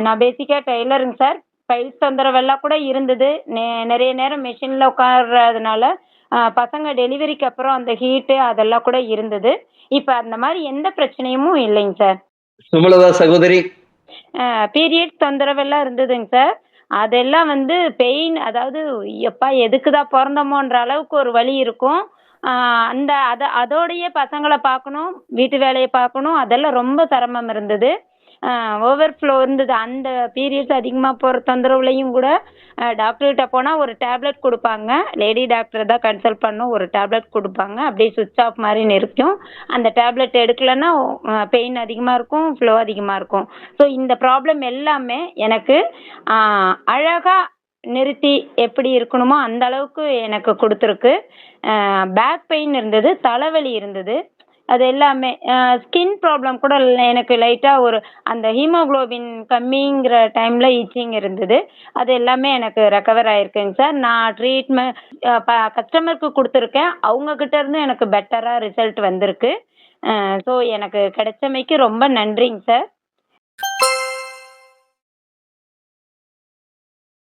நான் பேசிக்கா டெய்லருங்க sir. Files தொந்தரவெல்லாம் கூட இருந்தது. நெறைய நேரம் மெஷின்ல உட்கார்றதுனால, பசங்க டெலிவரிக்கு அப்புறம் அந்த ஹீட்டு அதெல்லாம் கூட இருந்தது. இப்ப அந்த மாரி எந்த பிரச்சனையும் இல்லைங்க சார். சுமலதா சகோதரி, பீரியட்ஸ் தொந்தரவெல்லாம் இருந்ததுங்க சார். அதெல்லாம் வந்து பெயின் அதாவது எப்பா எதுக்கு தான் பொறந்தோமோன்ற அளவுக்கு ஒரு வலி இருக்கும். அ அந்த அதோடயே பசங்கள பார்க்கணும், வீட்டு வேலைய பார்க்கணும். அதெல்லாம் ரொம்ப சிரமம் இருந்தது. ஓவர்ஃப்ளோ இருந்தது. அந்த பீரியட்ஸ் அதிகமா போற தொந்தரவுலயும் கூட டாக்டர்கிட்ட போனா ஒரு டேப்லெட் குடுப்பாங்க. லேடி டாக்டர தான் கன்சல்ட் பண்ணோம். ஒரு டேப்லெட் குடுப்பாங்க. அப்படியே ஸ்விட்ச் ஆஃப் மாரி நிற்கும். அந்த டேப்லெட் எடுக்கலன்னா பெயின் அதிகமா இருக்கும், ஃப்ளோ அதிகமா இருக்கும். ஸோ இந்த ப்ராப்ளம் எல்லாமே எனக்கு அ அழகா நிறுத்தி எப்படி இருக்கணுமோ அந்த அளவுக்கு எனக்கு குடுத்துருக்கு. பேக் பெயின் இருந்தது, தலைவலி இருந்தது. அது எல்லாமே ஸ்கின் ப்ராப்ளம் கூட எனக்கு லைட்டா ஒரு அந்த ஹீமோகுளோபின் கம்மிங்கிற டைம்ல இச்சிங் இருந்தது. அது எல்லாமே எனக்கு ரெக்கவர் ஆயிருக்குங்க சார். நான் கஸ்டமருக்கு குடுத்துருக்கேன். அவங்க கிட்ட இருந்து எனக்கு பெட்டரா ரிசல்ட் வந்திருக்கு. ஸோ எனக்கு கிடைச்சமைக்கு ரொம்ப நன்றிங்க சார்.